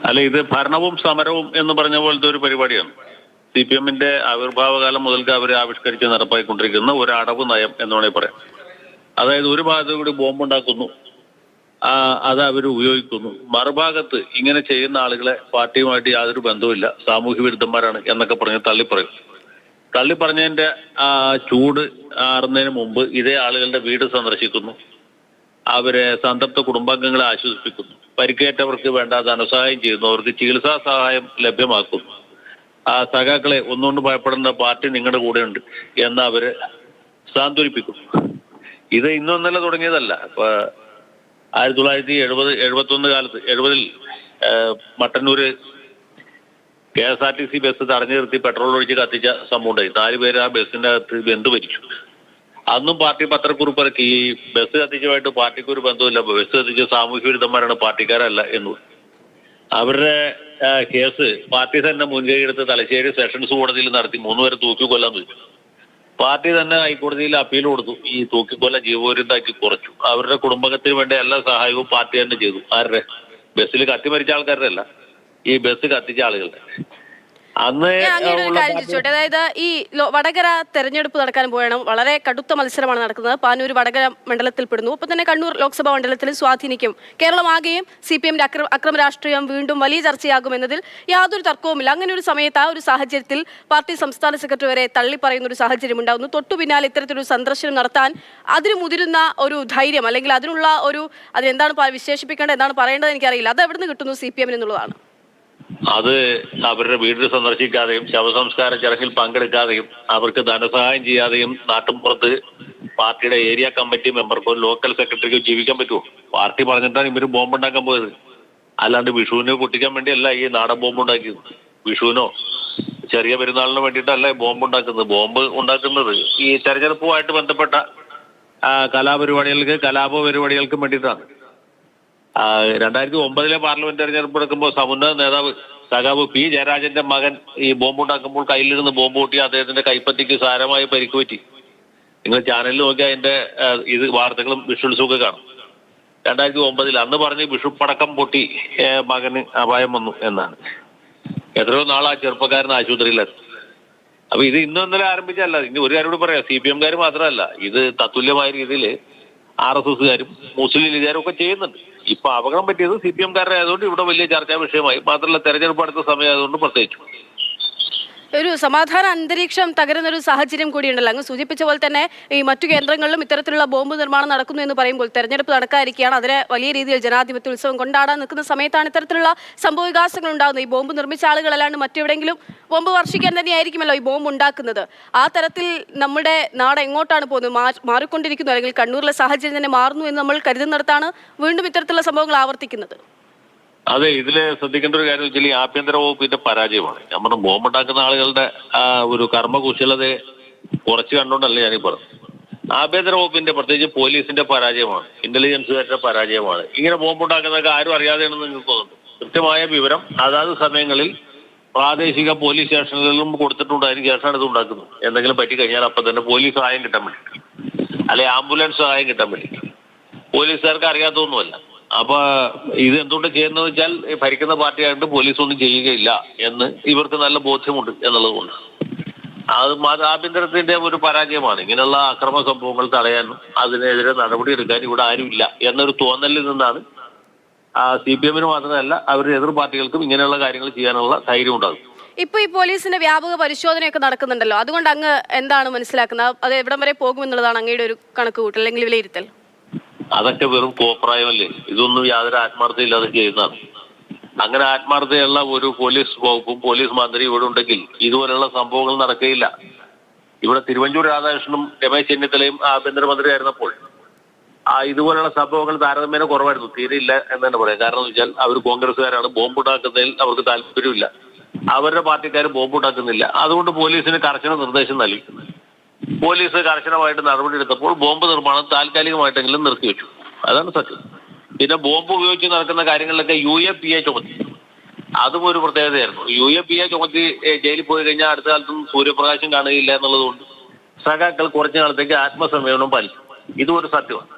അല്ല, ഇത് ഭരണവും സമരവും എന്ന് പറഞ്ഞ പോലത്തെ ഒരു പരിപാടിയാണ്. CPM-ന്റെ ആവിർഭാവകാലം മുതൽക്ക് അവർ ആവിഷ്കരിച്ച് നടപ്പായിക്കൊണ്ടിരിക്കുന്ന ഒരു അടവ് നയം എന്ന് വേണമെങ്കിൽ പറയാം. അതായത് ഒരു ഭാഗത്ത് കൂടി ബോംബുണ്ടാക്കുന്നു, അത് അവർ ഉപയോഗിക്കുന്നു, മറുഭാഗത്ത് ഇങ്ങനെ ചെയ്യുന്ന ആളുകളെ പാർട്ടിയുമായിട്ട് യാതൊരു ബന്ധവുമില്ല, സാമൂഹ്യ വിരുദ്ധന്മാരാണ് എന്നൊക്കെ പറഞ്ഞ് തള്ളിപ്പറയും. തള്ളിപ്പറഞ്ഞതിന്റെ ചൂട് ആറുന്നതിന് മുമ്പ് ഇതേ ആളുകളുടെ വീട് സന്ദർശിക്കുന്നു, അവരെ സംതൃപ്ത കുടുംബാംഗങ്ങളെ ആശ്വസിപ്പിക്കുന്നു, പരിക്കേറ്റവർക്ക് വേണ്ട ധനസഹായം ചെയ്യുന്നു, അവർക്ക് ചികിത്സാ സഹായം ലഭ്യമാക്കുന്നു, സഖാക്കളെ ഒന്നുകൊണ്ട് ഭയപ്പെടേണ്ട, പാർട്ടി നിങ്ങളുടെ കൂടെയുണ്ട് എന്ന് അവരെ സാന്ത്വനിപ്പിക്കുന്നു. ഇത് ഇന്നൊന്നല്ല തുടങ്ങിയതല്ല. ഇപ്പൊ 1971 കാലത്ത് 70-ൽ മട്ടന്നൂര് KSRTC ബസ് തടഞ്ഞു നിർത്തി പെട്രോൾ ഒഴിച്ച് കത്തിച്ച സംഭവം ഉണ്ടായി. 4 പേര് ആ ബസ്സിന്റെ അകത്ത് വെന്ത് മരിച്ചു. അന്നും പാർട്ടി പത്രക്കുറിപ്പ് ഇറക്കി, ഈ ബസ് കത്തിച്ചുമായിട്ട് പാർട്ടിക്ക് ഒരു ബന്ധമില്ല, ബസ് കത്തിച്ച സാമൂഹ്യ വിരുദ്ധന്മാരാണ്, പാർട്ടിക്കാരല്ല എന്ന്. അവരുടെ കേസ് പാർട്ടി തന്നെ മുൻകൈ എടുത്ത് തലശ്ശേരി സെഷൻസ് കോടതിയിൽ നടത്തി 3 പേരെ തൂക്കിക്കൊല്ലാൻ വെച്ചു. പാർട്ടി തന്നെ ഹൈക്കോടതിയിൽ അപ്പീൽ കൊടുത്തു, ഈ തൂക്കിക്കൊല ജീവപര്യന്തമാക്കി കുറച്ചു. അവരുടെ കുടുംബത്തിന് വേണ്ട എല്ലാ സഹായവും പാർട്ടി തന്നെ ചെയ്തു. ആരുടെ? ബസ്സിൽ കത്തി മരിച്ച ആൾക്കാരുടെ അല്ല, ഈ ബസ് കത്തിച്ച ആളുകളുടെ. അങ്ങയുടെ ഒരു കാര്യം ചോദിച്ചോട്ടെ, അതായത് ഈ വടകര തെരഞ്ഞെടുപ്പ് നടക്കാൻ പോയണം, വളരെ കടുത്ത മത്സരമാണ് നടക്കുന്നത്. പാനൂർ വടകര മണ്ഡലത്തിൽ പെടുന്നു, ഒപ്പം തന്നെ കണ്ണൂർ ലോക്സഭാ മണ്ഡലത്തിൽ സ്വാധീനിക്കും. കേരളം ആകെയും CPM-ന്റെ അക്രമ രാഷ്ട്രീയം വീണ്ടും വലിയ ചർച്ചയാകും എന്നതിൽ യാതൊരു തർക്കവുമില്ല. അങ്ങനെ ഒരു സമയത്ത്, ആ ഒരു സാഹചര്യത്തിൽ പാർട്ടി സംസ്ഥാന സെക്രട്ടറി വരെ തള്ളിപ്പറയുന്ന ഒരു സാഹചര്യം ഉണ്ടാകുന്നു. തൊട്ടു പിന്നാലെ ഇത്തരത്തിലൊരു സന്ദർശനം നടത്താൻ അതിന് മുതിരുന്ന ഒരു ധൈര്യം, അല്ലെങ്കിൽ അതിനുള്ള ഒരു, അതിനെന്താണ് വിശേഷിപ്പിക്കേണ്ടത്, എന്താണ് പറയേണ്ടത് എനിക്കറിയില്ല, അത് എവിടെ നിന്ന് കിട്ടുന്നു CPM-ന് എന്നുള്ളതാണ്. അത് അവരുടെ വീട്ടിൽ സന്ദർശിക്കാതെയും ശവസംസ്കാര ചടങ്ങിൽ പങ്കെടുക്കാതെയും അവർക്ക് ധനസഹായം ചെയ്യാതെയും നാട്ടിൻപുറത്ത് പാർട്ടിയുടെ ഏരിയ കമ്മിറ്റി മെമ്പർക്കോ ലോക്കൽ സെക്രട്ടറിക്കോ ജീവിക്കാൻ പറ്റുമോ? പാർട്ടി പറഞ്ഞിട്ടാണ് ഇവര് ബോംബുണ്ടാക്കാൻ പോയത്. അല്ലാണ്ട് വിഷുവിന് പൊട്ടിക്കാൻ വേണ്ടിയല്ല ഈ നാടൻ ബോംബ് ഉണ്ടാക്കിയത്. വിഷുവിനോ ചെറിയ പെരുന്നാളിനോ വേണ്ടിയിട്ടല്ല ബോംബ് ഉണ്ടാക്കുന്നത്. ബോംബ് ഉണ്ടാക്കുന്നത് ഈ തെരഞ്ഞെടുപ്പുമായിട്ട് ബന്ധപ്പെട്ട കലാപ പരിപാടികൾക്കും വേണ്ടിയിട്ടാണ്. 2009-ലെ പാർലമെന്റ് തെരഞ്ഞെടുപ്പ് എടുക്കുമ്പോൾ സമുന്നത നേതാവ് സഖാവ് P. ജയരാജന്റെ മകൻ ഈ ബോംബുണ്ടാക്കുമ്പോൾ കയ്യിലിരുന്ന് ബോംബ് പൊട്ടി അദ്ദേഹത്തിന്റെ കൈപ്പത്തിക്ക് സാരമായി പരിക്ക് പറ്റി. നിങ്ങൾ ചാനലിൽ നോക്കിയാൽ അതിന്റെ ഇത് വാർത്തകളും വിഷ്വൽസും ഒക്കെ കാണും. 2009-ൽ അന്ന് പറഞ്ഞ് വിഷുപ്പടക്കം പൊട്ടി മകന് അപായം വന്നു എന്നാണ്. എത്രയോ നാളാ ചെറുപ്പക്കാരൻ ആശുപത്രിയിലെത്തി. അപ്പൊ ഇത് ഇന്നൊന്നലെ ആരംഭിച്ചല്ല. ഇനി ഒരു കാര്യം കൂടി പറയാം, CPM-കാർ മാത്രമല്ല, ഇത് തത്തുല്യമായ രീതിയിൽ RSS-കാരും മുസ്ലിം ലീഗുകാരും ഒക്കെ ചെയ്യുന്നുണ്ട്. ഇപ്പൊ അപകടം പറ്റിയത് CPM-കാരുടെ ആയതുകൊണ്ട് ഇവിടെ വലിയ ചർച്ചാ വിഷയമായി. മാത്രമല്ല തെരഞ്ഞെടുപ്പ് അടുത്ത സമയമായതുകൊണ്ട് പ്രത്യേകിച്ചു. ഒരു സമാധാന അന്തരീക്ഷം തകരുന്ന ഒരു സാഹചര്യം കൂടിയുണ്ടല്ലോ. അങ്ങ് സൂചിപ്പിച്ച പോലെ തന്നെ ഈ മറ്റു കേന്ദ്രങ്ങളിലും ഇത്തരത്തിലുള്ള ബോംബ് നിർമ്മാണം നടക്കുന്നു എന്ന് പറയുമ്പോൾ തെരഞ്ഞെടുപ്പ് നടക്കാതിരിക്കുകയാണ്, അതിനെ വലിയ രീതിയിൽ ജനാധിപത്യ ഉത്സവം കൊണ്ടാടാൻ നിൽക്കുന്ന സമയത്താണ് ഇത്തരത്തിലുള്ള സംഭവ വികാസങ്ങൾ ഉണ്ടാകുന്നത്. ഈ ബോംബ് നിർമ്മിച്ച ആളുകളല്ലാണ്ട് മറ്റെവിടെയെങ്കിലും ബോംബ് വർഷിക്കാൻ തന്നെയായിരിക്കുമല്ലോ ഈ ബോംബ് ഉണ്ടാക്കുന്നത്. ആ തരത്തിൽ നമ്മുടെ നാട് എങ്ങോട്ടാണ് പോകുന്നത്, മാറിക്കൊണ്ടിരിക്കുന്നു, അല്ലെങ്കിൽ കണ്ണൂരിലെ സാഹചര്യം തന്നെ മാറുന്നു എന്ന് നമ്മൾ കരുതുന്നിടത്താണ് വീണ്ടും ഇത്തരത്തിലുള്ള സംഭവങ്ങൾ ആവർത്തിക്കുന്നത്. അതെ, ഇതില് ശ്രദ്ധിക്കേണ്ട ഒരു കാര്യം വെച്ചാൽ ഈ ആഭ്യന്തര വകുപ്പിന്റെ പരാജയമാണ്. നമ്മുടെ ബോംബുണ്ടാക്കുന്ന ആളുകളുടെ ഒരു കർമ്മകുശലതയെ കുറച്ച് കണ്ടുകൊണ്ടല്ല ഞാനീ പറഞ്ഞു. ആഭ്യന്തര വകുപ്പിന്റെ, പ്രത്യേകിച്ച് പോലീസിന്റെ പരാജയമാണ്, ഇന്റലിജൻസുകാരുടെ പരാജയമാണ്. ഇങ്ങനെ ബോംബുണ്ടാക്കുന്നതൊക്കെ ആരും അറിയാതെയാണെന്ന് നിങ്ങൾക്ക് തോന്നുന്നു. കൃത്യമായ വിവരം അതാത് സമയങ്ങളിൽ പ്രാദേശിക പോലീസ് സ്റ്റേഷനുകളിലും കൊടുത്തിട്ടുണ്ട്. അതിന് ശേഷമാണ് ഇത് ഉണ്ടാക്കുന്നത്. എന്തെങ്കിലും പറ്റിക്കഴിഞ്ഞാൽ അപ്പം തന്നെ പോലീസ് സഹായം കിട്ടാൻ വേണ്ടി, അല്ലെ ആംബുലൻസ് സഹായം കിട്ടാൻ വേണ്ടി. പോലീസുകാർക്ക് അറിയാത്തൊന്നുമല്ല. അപ്പൊ ഇത് എന്തുകൊണ്ട് ചെയ്യുന്നത് വെച്ചാൽ ഭരിക്കുന്ന പാർട്ടിയായിട്ട് പോലീസ് ഒന്നും ചെയ്യുകയില്ല എന്ന് ഇവർക്ക് നല്ല ബോധ്യമുണ്ട് എന്നുള്ളത് കൊണ്ട്. അത് ആഭ്യന്തരത്തിന്റെ ഒരു പരാജയമാണ്. ഇങ്ങനെയുള്ള അക്രമ സംഭവങ്ങൾ തടയാനും അതിനെതിരെ നടപടി എടുക്കാൻ ഇവിടെ ആരുമില്ല എന്നൊരു തോന്നലിൽ നിന്നാണ് CPM-ന് മാത്രമല്ല അവരുടെ എതിർ പാർട്ടികൾക്കും ഇങ്ങനെയുള്ള കാര്യങ്ങൾ ചെയ്യാനുള്ള ധൈര്യം ഉണ്ടാകും. ഇപ്പൊ ഈ പോലീസിന്റെ വ്യാപക പരിശോധനയൊക്കെ നടക്കുന്നുണ്ടല്ലോ, അതുകൊണ്ട് അങ്ങ് എന്താണ് മനസ്സിലാക്കുന്നത്? അത് എവിടം വരെ പോകുമെന്നുള്ളതാണ് അങ്ങയുടെ ഒരു കണക്ക് കൂട്ടൽ അല്ലെങ്കിൽ വിലയിരുത്തൽ? അതൊക്കെ വെറും കോപ്രായമല്ലേ. ഇതൊന്നും യാതൊരു ആത്മാർത്ഥയില്ലാതെ ചെയ്യുന്നതാണ്. അങ്ങനെ ആത്മാർത്ഥതയുള്ള ഒരു പോലീസ് വകുപ്പും പോലീസ് മന്ത്രി ഇവിടെ ഉണ്ടെങ്കിൽ ഇതുപോലെയുള്ള സംഭവങ്ങൾ നടക്കുകയില്ല. ഇവിടെ തിരുവഞ്ചൂർ രാധാകൃഷ്ണനും രമേശ് ചെന്നിത്തലയും ആഭ്യന്തരമന്ത്രി ആയിരുന്നപ്പോൾ ഇതുപോലെയുള്ള സംഭവങ്ങൾ താരതമ്യേന കുറവായിരുന്നു, തീരെയില്ല എന്ന് തന്നെ പറയാം. കാരണം എന്ന് വെച്ചാൽ അവർ കോൺഗ്രസ്സുകാരാണ്, ബോംബുണ്ടാക്കുന്നതിൽ അവർക്ക് താല്പര്യമില്ല, അവരുടെ പാർട്ടിക്കാർ ബോംബുണ്ടാക്കുന്നില്ല. അതുകൊണ്ട് പോലീസിന് കർശന നിർദ്ദേശം നൽകി. പോലീസ് കർശനമായിട്ട് നടപടിയെടുത്തപ്പോൾ ബോംബ് നിർമ്മാണം താൽക്കാലികമായിട്ടെങ്കിലും നിർത്തിവെച്ചു. അതാണ് സത്യം. പിന്നെ ബോംബ് ഉപയോഗിച്ച് നടക്കുന്ന കാര്യങ്ങളിലൊക്കെ UAPA ചുമത്തി. അതും ഒരു പ്രത്യേകതയായിരുന്നു. UAPA ചുമത്തി ജയിലിൽ പോയി കഴിഞ്ഞാൽ അടുത്ത കാലത്തും സൂര്യപ്രകാശം കാണുകയില്ല എന്നുള്ളത് കൊണ്ട് സഖാക്കൾ കുറച്ചു നാളത്തേക്ക് ആത്മസംയമനം പാലിച്ചു. ഇതും ഒരു സത്യമാണ്.